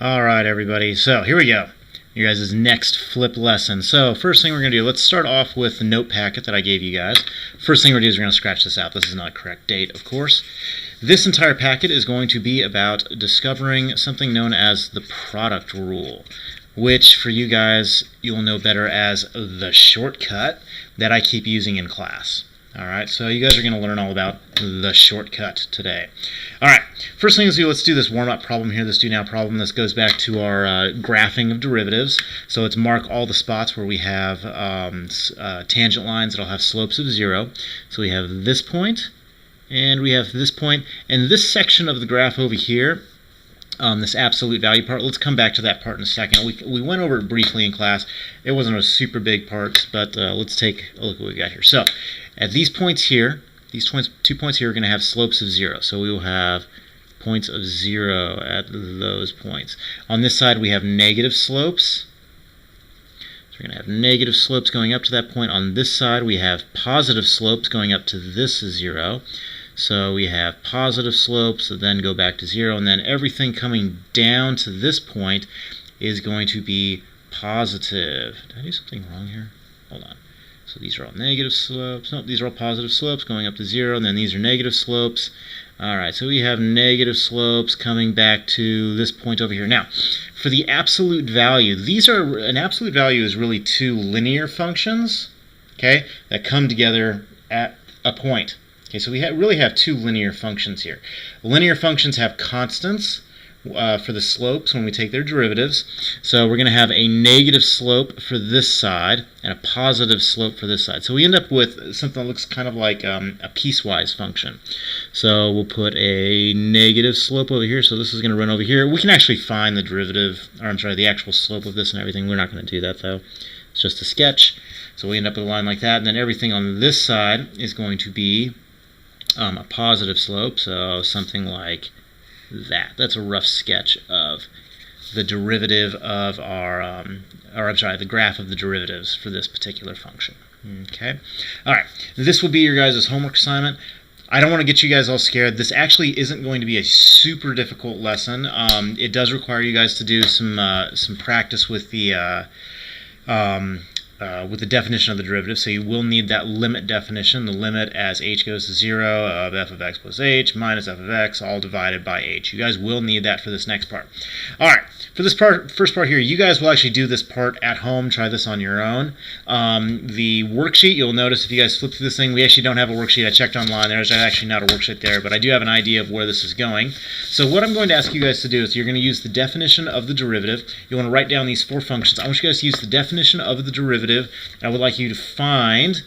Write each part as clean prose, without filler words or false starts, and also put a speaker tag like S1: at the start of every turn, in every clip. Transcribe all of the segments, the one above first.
S1: Alright everybody, so here we go. You guys' next flip lesson. So first thing we're going to do, let's start off with the note packet that I gave you guys. First thing we're going to do is we're going to scratch this out. This is not a correct date, of course. This entire packet is going to be about discovering something known as the product rule, which for you guys you'll know better as the shortcut that I keep using in class. Alright, so you guys are going to learn all about the shortcut today. Alright, first thing let's do this warm-up problem here, this do now problem. This goes back to our graphing of derivatives. So let's mark all the spots where we have tangent lines that'll have slopes of 0. So we have this point, and we have this point, and this section of the graph over here, this absolute value part. Let's come back to that part in a second. We went over it briefly in class. It wasn't a super big part, but let's take a look at what we got here. So at these points here, these 2 points here are going to have slopes of 0. So we will have points of 0 at those points. On this side we have negative slopes. So we're going to have negative slopes going up to that point. On this side we have positive slopes going up to this 0. So we have positive slopes that then go back to 0, and then everything coming down to this point is going to be positive. Did I do something wrong here? Hold on. So these are all negative slopes. No, these are all positive slopes going up to 0, and then these are negative slopes. Alright, so we have negative slopes coming back to this point over here. Now, for the absolute value, an absolute value is really two linear functions, okay, that come together at a point. Okay, so we really have two linear functions here. Linear functions have constants for the slopes when we take their derivatives. So we're going to have a negative slope for this side and a positive slope for this side. So we end up with something that looks kind of like a piecewise function. So we'll put a negative slope over here. So this is going to run over here. We can actually find the derivative, or I'm sorry, the actual slope of this and everything. We're not going to do that though. It's just a sketch. So we end up with a line like that, and then everything on this side is going to be a positive slope, so something like that. That's a rough sketch of the derivative of our, the graph of the derivatives for this particular function. Okay. All right. This will be your guys' homework assignment. I don't want to get you guys all scared. This actually isn't going to be a super difficult lesson. It does require you guys to do some practice with the definition of the derivative, so you will need that limit definition, the limit as h goes to 0 of f of x plus h minus f of x all divided by h. You guys will need that for this next part. Alright, for this first part here, you guys will actually do this part at home, try this on your own. The worksheet, you'll notice if you guys flip through this thing, we actually don't have a worksheet. I checked online, there's actually not a worksheet there, but I do have an idea of where this is going. So what I'm going to ask you guys to do is you're going to use the definition of the derivative. You want to write down these four functions. I want you guys to use the definition of the derivative. I would like you to find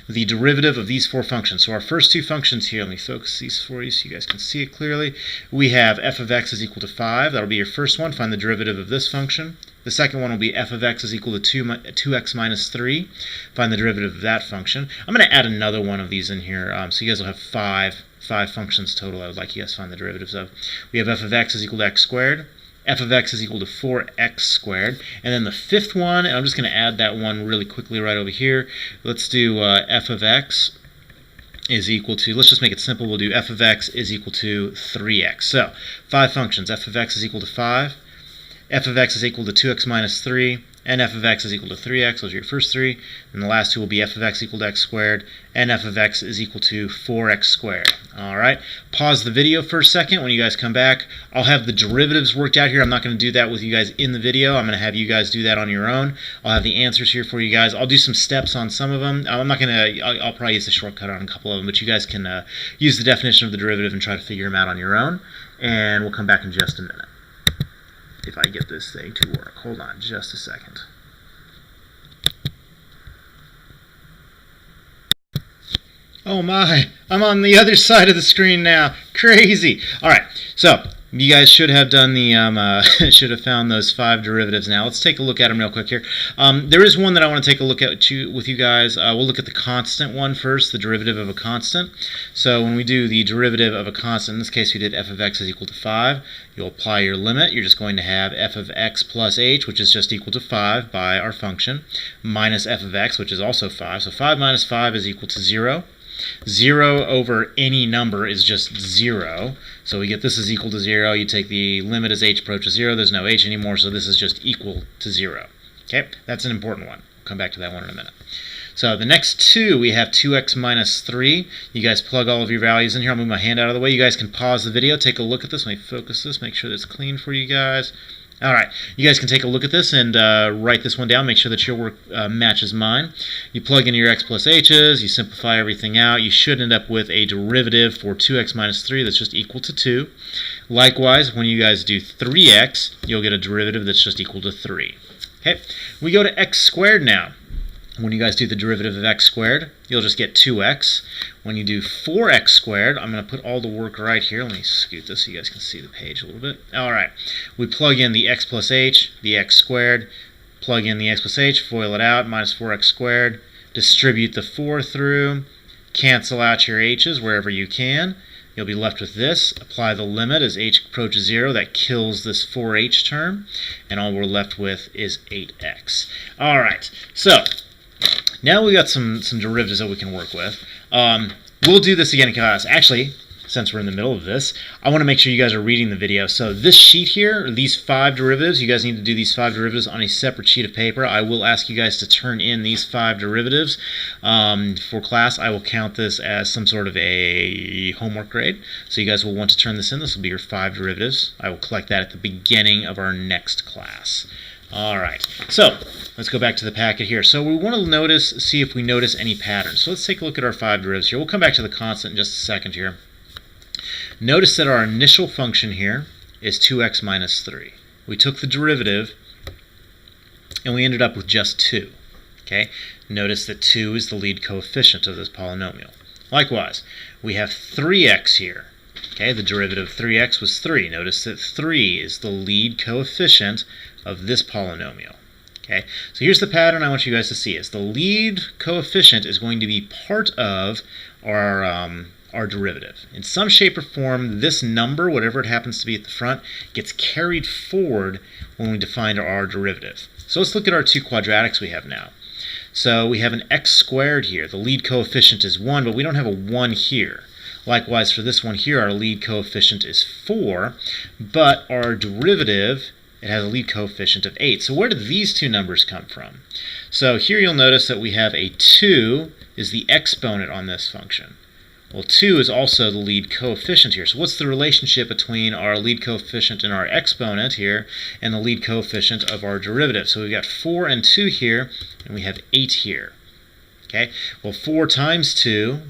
S1: the derivative of these four functions. So our first two functions here, let me focus these for you so you guys can see it clearly. We have f of x is equal to 5. That'll be your first one. Find the derivative of this function. The second one will be f of x is equal to 2x minus 3. Find the derivative of that function. I'm going to add another one of these in here, so you guys will have five functions total I would like you guys to find the derivatives of. We have f of x is equal to x squared. F of x is equal to 4x squared. And then the fifth one, and I'm just going to add that one really quickly right over here. Let's do f of x is equal to, let's just make it simple, we'll do f of x is equal to 3x. So, five functions. F of x is equal to 5, f of x is equal to 2x minus 3, and f of x is equal to 3x. Those are your first three. And the last two will be f of x equal to x squared, and f of x is equal to 4x squared. Alright, pause the video for a second. When you guys come back, I'll have the derivatives worked out here. I'm not going to do that with you guys in the video. I'm going to have you guys do that on your own. I'll have the answers here for you guys. I'll do some steps on some of them. I'm not going to, I'll probably use the shortcut on a couple of them, but you guys can use the definition of the derivative and try to figure them out on your own. And we'll come back in just a minute. If I get this thing to work. Hold on just a second. Oh my, I'm on the other side of the screen now. Crazy. Alright, so you guys should have done the, should have found those five derivatives now. Let's take a look at them real quick here. There is one that I want to take a look at with you guys. We'll look at the constant one first, the derivative of a constant. So when we do the derivative of a constant, in this case we did f of x is equal to 5. You'll apply your limit. You're just going to have f of x plus h, which is just equal to 5 by our function, minus f of x, which is also 5. So 5 minus 5 is equal to 0. 0 over any number is just 0. So we get this is equal to 0. You take the limit as h approaches 0. There's no h anymore, so this is just equal to 0. Okay, that's an important one. We'll come back to that one in a minute. So the next two, we have 2x minus 3. You guys plug all of your values in here. I'll move my hand out of the way. You guys can pause the video, take a look at this. Let me focus this, make sure that it's clean for you guys. All right, you guys can take a look at this and write this one down. Make sure that your work matches mine. You plug in your x plus h's. You simplify everything out. You should end up with a derivative for 2x minus 3 that's just equal to 2. Likewise, when you guys do 3x, you'll get a derivative that's just equal to 3. Okay, we go to x squared now. When you guys do the derivative of x squared, you'll just get 2x. When you do 4x squared, I'm going to put all the work right here. Let me scoot this so you guys can see the page a little bit. All right. We plug in the x plus h, the x squared, plug in the x plus h, FOIL it out, minus 4x squared, distribute the 4 through, cancel out your h's wherever you can. You'll be left with this. Apply the limit as h approaches 0. That kills this 4h term. And all we're left with is 8x. All right. So now we got some derivatives that we can work with. We'll do this again in class. Actually, since we're in the middle of this, I want to make sure you guys are reading the video. So this sheet here, these 5 derivatives, you guys need to do these 5 derivatives on a separate sheet of paper. I will ask you guys to turn in these 5 derivatives for class. I will count this as some sort of a homework grade. So you guys will want to turn this in. This will be your 5 derivatives. I will collect that at the beginning of our next class. All right, so let's go back to the packet here. So we want to see if we notice any patterns. So let's take a look at our 5 derivatives here. We'll come back to the constant in just a second here. Notice that our initial function here is 2x minus 3. We took the derivative, and we ended up with just 2. Okay? Notice that 2 is the lead coefficient of this polynomial. Likewise, we have 3x here. Okay, the derivative of 3x was 3. Notice that 3 is the lead coefficient of this polynomial. Okay, so here's the pattern I want you guys to see. Is the lead coefficient is going to be part of our derivative. In some shape or form, this number, whatever it happens to be at the front, gets carried forward when we define our derivative. So let's look at our 2 quadratics we have now. So we have an x squared here. The lead coefficient is 1, but we don't have a 1 here. Likewise, for this one here, our lead coefficient is 4, but our derivative, it has a lead coefficient of 8. So where did these 2 numbers come from? So here you'll notice that we have a 2 is the exponent on this function. Well, 2 is also the lead coefficient here. So what's the relationship between our lead coefficient and our exponent here and the lead coefficient of our derivative? So we've got 4 and 2 here, and we have 8 here. Okay, well 4 times 2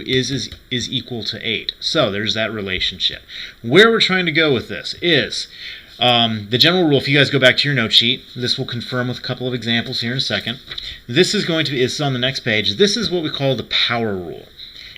S1: is equal to 8. So there's that relationship. Where we're trying to go with this is the general rule. If you guys go back to your note sheet, this will confirm with a couple of examples here in a second. This is going to be, it's on the next page. This is what we call the power rule.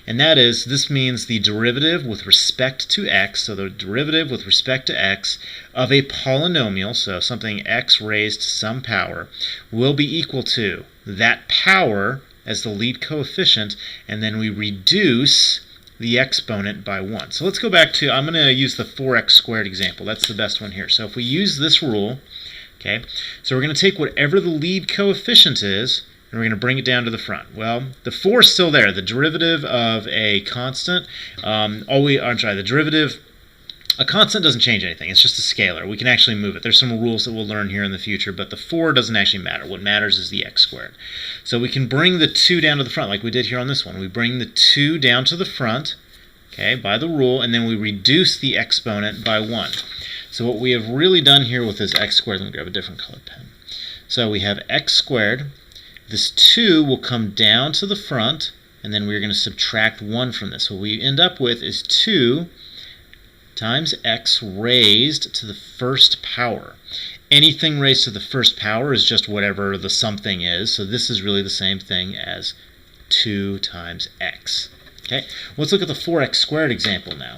S1: And that is, this means the derivative with respect to x, so the derivative with respect to x of a polynomial, so something x raised to some power, will be equal to that power as the lead coefficient, and then we reduce the exponent by 1. So let's go back to, I'm going to use the 4x squared example. That's the best one here. So if we use this rule, okay, so we're going to take whatever the lead coefficient is, and we're going to bring it down to the front. Well, the 4 is still there. The derivative of a constant, the derivative, a constant doesn't change anything. It's just a scalar. We can actually move it. There's some rules that we'll learn here in the future, but the 4 doesn't actually matter. What matters is the x squared. So we can bring the 2 down to the front like we did here on this one. We bring the 2 down to the front, okay, by the rule, and then we reduce the exponent by 1. So what we have really done here with this x squared, let me grab a different colored pen. So we have x squared. This 2 will come down to the front, and then we're going to subtract 1 from this. So what we end up with is 2 times x raised to the first power. Anything raised to the first power is just whatever the something is, so this is really the same thing as 2 times x. Okay, let's look at the 4x squared example now.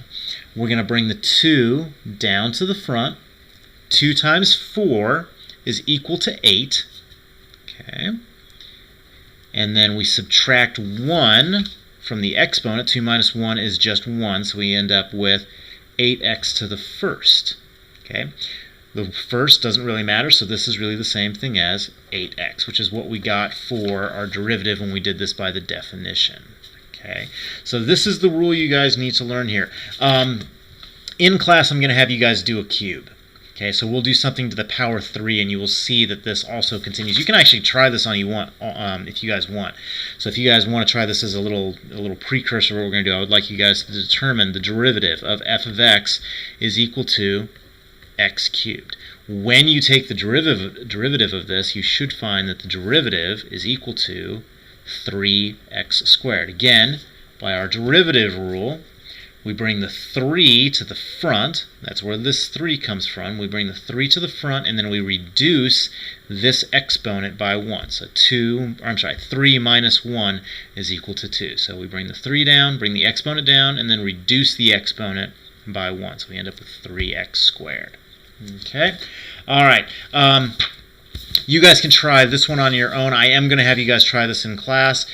S1: We're going to bring the 2 down to the front. 2 times 4 is equal to 8. Okay. And then we subtract 1 from the exponent. 2 minus 1 is just 1, so we end up with 8x to the first. Okay, the first doesn't really matter, so this is really the same thing as 8x, which is what we got for our derivative when we did this by the definition. Okay. Okay, so this is the rule you guys need to learn here. In class, I'm going to have you guys do a cube. Okay, so we'll do something to the power 3, and you will see that this also continues. You can actually try this on if you guys want. So if you guys want to try this as a little precursor of what we're going to do, I would like you guys to determine the derivative of f of x is equal to x cubed. When you take the derivative of this, you should find that the derivative is equal to 3x squared. Again, by our derivative rule, we bring the 3 to the front. That's where this 3 comes from. We bring the 3 to the front, and then we reduce this exponent by 1. So 3 minus 1 is equal to 2. So we bring the 3 down, bring the exponent down, and then reduce the exponent by 1. So we end up with 3x squared. Okay? All right. You guys can try this one on your own. I am going to have you guys try this in class.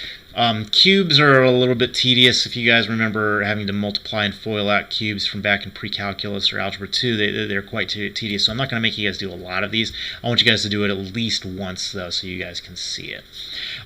S1: Cubes are a little bit tedious. If you guys remember having to multiply and FOIL out cubes from back in pre-calculus or algebra 2, they're quite tedious. So I'm not going to make you guys do a lot of these. I want you guys to do it at least once, though, so you guys can see it.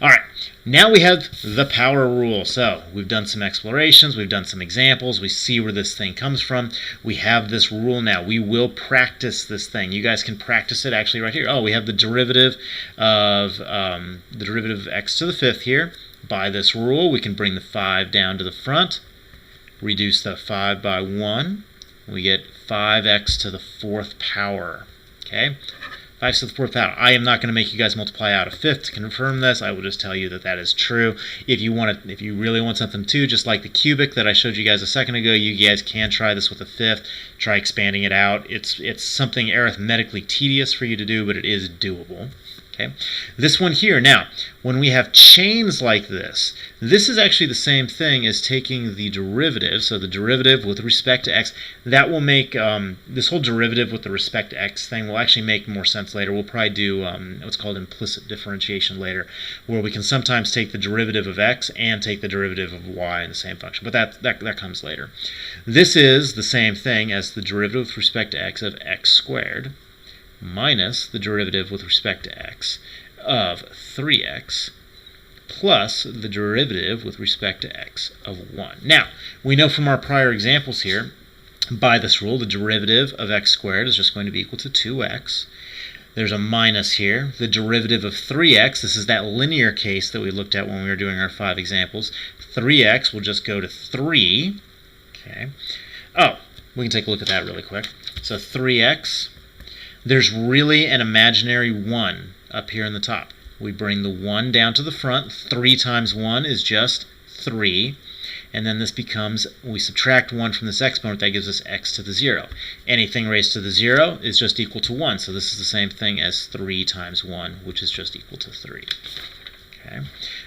S1: All right, now we have the power rule. So we've done some explorations. We've done some examples. We see where this thing comes from. We have this rule now. We will practice this thing. You guys can practice it actually right here. Oh, we have the derivative of x to the 5th here. By this rule, we can bring the 5 down to the front, reduce the 5 by 1. We get 5x to the 4th power. Okay? 5 to the 4th power. I am not going to make you guys multiply out a 5th to confirm this. I will just tell you that that is true. If you really want something too, just like the cubic that I showed you guys a second ago, you guys can try this with a 5th. Try expanding it out. It's something arithmetically tedious for you to do, but it is doable. Okay. This one here, now, when we have chains like this is actually the same thing as taking the derivative, so the derivative with respect to x, that will make, this whole derivative with the respect to x thing will actually make more sense later. We'll probably do what's called implicit differentiation later, where we can sometimes take the derivative of x and take the derivative of y in the same function, but that comes later. This is the same thing as the derivative with respect to x of x squared, minus the derivative with respect to x of 3x plus the derivative with respect to x of 1. Now, we know from our prior examples here, by this rule, the derivative of x squared is just going to be equal to 2x. There's a minus here. The derivative of 3x, this is that linear case that we looked at when we were doing our 5 examples. 3x will just go to 3. Okay. Oh, we can take a look at that really quick. So 3x. There's really an imaginary 1 up here in the top. We bring the 1 down to the front. 3 times 1 is just 3. And then this becomes, we subtract 1 from this exponent, that gives us x to the 0. Anything raised to the 0 is just equal to 1. So this is the same thing as 3 times 1, which is just equal to 3. Okay.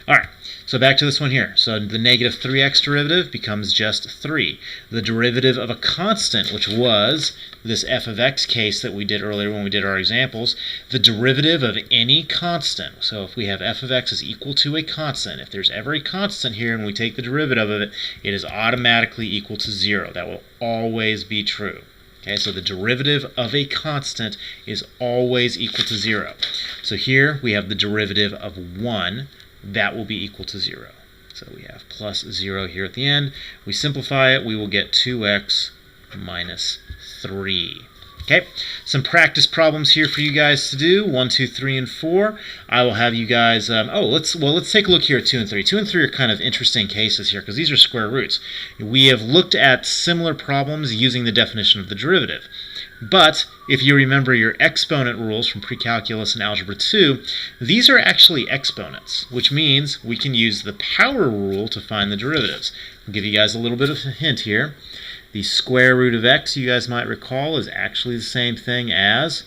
S1: All right, so back to this one here. So the negative 3x derivative becomes just 3. The derivative of a constant, which was this f of x case that we did earlier when we did our examples, the derivative of any constant. So if we have f of x is equal to a constant, if there's ever a constant here and we take the derivative of it, it is automatically equal to 0. That will always be true. Okay, so the derivative of a constant is always equal to 0. So here we have the derivative of 1. That will be equal to 0. So we have plus 0 here at the end. We simplify it, we will get 2x minus 3. Okay, some practice problems here for you guys to do. 1, 2, 3, and 4. I will have you guys. Let's take a look here at 2 and 3. 2 and 3 are kind of interesting cases here because these are square roots. We have looked at similar problems using the definition of the derivative. But if you remember your exponent rules from pre-calculus and algebra 2, these are actually exponents, which means we can use the power rule to find the derivatives. I'll give you guys a little bit of a hint here. The square root of x, you guys might recall, is actually the same thing as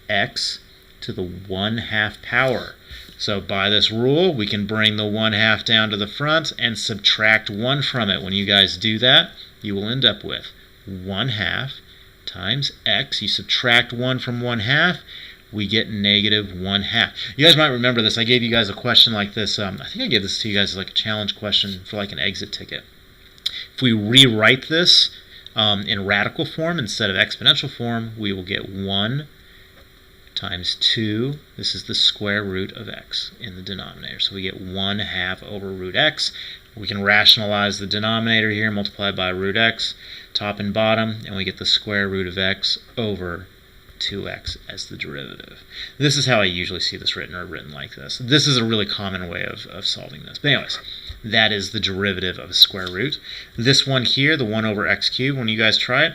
S1: x to the 1/2 power. So by this rule, we can bring the 1/2 down to the front and subtract 1 from it. When you guys do that, you will end up with 1/2 times x. You subtract 1 from 1/2, we get negative 1/2. You guys might remember this. I gave you guys a question like this. I think I gave this to you guys as like a challenge question for like an exit ticket. If we rewrite this in radical form instead of exponential form, we will get 1 times 2, this is the square root of x in the denominator. So we get 1/2 over root x. We can rationalize the denominator here, multiply by root x, top and bottom, and we get the square root of x over 2x as the derivative. This is how I usually see this written, or written like this. This is a really common way of solving this. But anyways, that is the derivative of a square root. This one here, the 1 over x cubed, when you guys try it,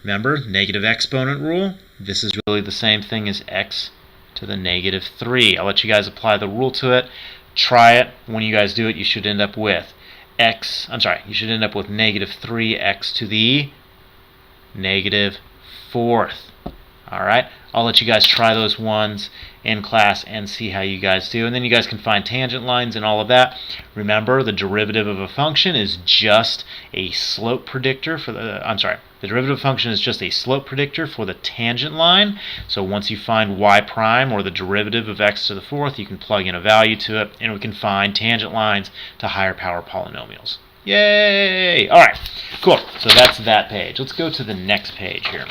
S1: remember, negative exponent rule. This is really the same thing as x to the negative 3. I'll let you guys apply the rule to it. Try it. When you guys do it, you should end up with you should end up with negative 3x to the negative 4th. Alright, I'll let you guys try those ones in class and see how you guys do. And then you guys can find tangent lines and all of that. Remember, the derivative of a function is just a slope predictor for the, the derivative function is just a slope predictor for the tangent line. So once you find y prime, or the derivative of x to the 4th, you can plug in a value to it, and we can find tangent lines to higher power polynomials. Yay! Alright, cool. So that's that page. Let's go to the next page here.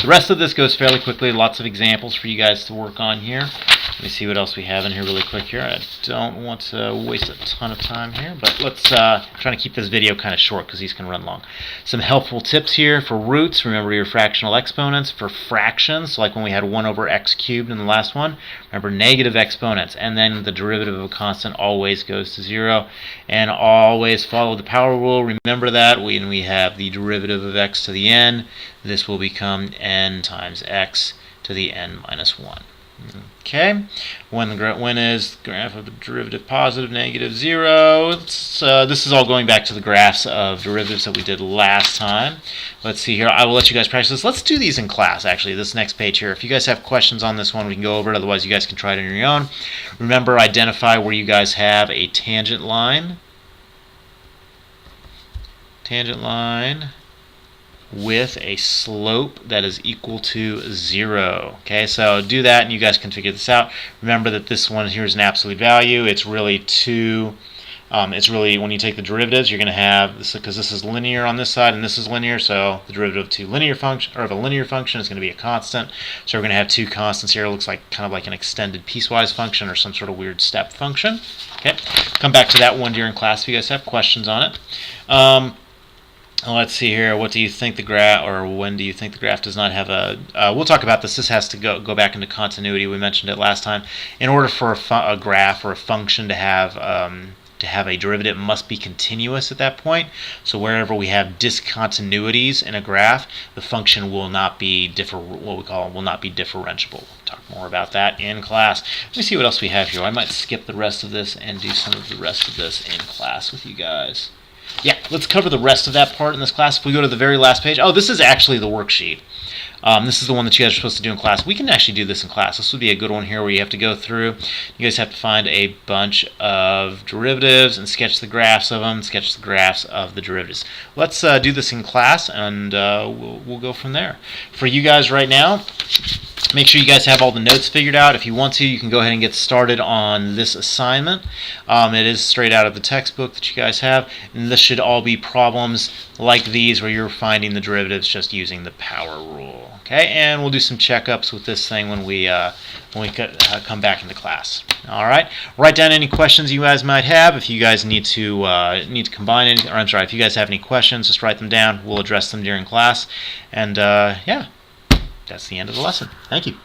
S1: The rest of this goes fairly quickly. Lots of examples for you guys to work on here. Let me see what else we have in here really quick here. I don't want to waste a ton of time here, but let's try to keep this video kind of short because these can run long. Some helpful tips here for roots. Remember your fractional exponents. For fractions, like when we had 1 over x cubed in the last one, remember negative exponents, and then the derivative of a constant always goes to 0. And always follow the power rule. Remember that when we have the derivative of x to the n, this will become n times x to the n minus 1. Okay, when is the graph of the derivative positive, negative, 0? This is all going back to the graphs of derivatives that we did last time. Let's see here. I will let you guys practice this. Let's do these in class, actually, this next page here. If you guys have questions on this one, we can go over it. Otherwise, you guys can try it on your own. Remember, identify where you guys have a tangent line. Tangent line with a slope that is equal to 0. Okay, so do that and you guys can figure this out. Remember that this one here is an absolute value. It's really 2. It's really, when you take the derivatives, you're going to have this, because this is linear on this side and this is linear, so the derivative of a linear function is going to be a constant. So we're going to have 2 constants here. It looks like kind of like an extended piecewise function or some sort of weird step function. Okay, come back to that one during class if you guys have questions on it. Let's see here. What do you think the graph, or when do you think the graph does not have a? We'll talk about this. This has to go back into continuity. We mentioned it last time. In order for a graph or a function to have a derivative, it must be continuous at that point. So wherever we have discontinuities in a graph, the function will not be will not be differentiable. We'll talk more about that in class. Let me see what else we have here. I might skip the rest of this and do some of the rest of this in class with you guys. Yeah, let's cover the rest of that part in this class. If we go to the very last page, oh, this is actually the worksheet. This is the one that you guys are supposed to do in class. We can actually do this in class. This would be a good one here where you have to go through. You guys have to find a bunch of derivatives and sketch the graphs of them, sketch the graphs of the derivatives. Let's do this in class, and we'll go from there. For you guys right now, make sure you guys have all the notes figured out. If you want to, you can go ahead and get started on this assignment. It is straight out of the textbook that you guys have, and this should all be problems like these where you're finding the derivatives just using the power rule. Okay, and we'll do some checkups with this thing when we come back into class. All right, write down any questions you guys might have. If you guys need to combine anything, or I'm sorry, if you guys have any questions, just write them down. We'll address them during class. And yeah, that's the end of the lesson. Thank you.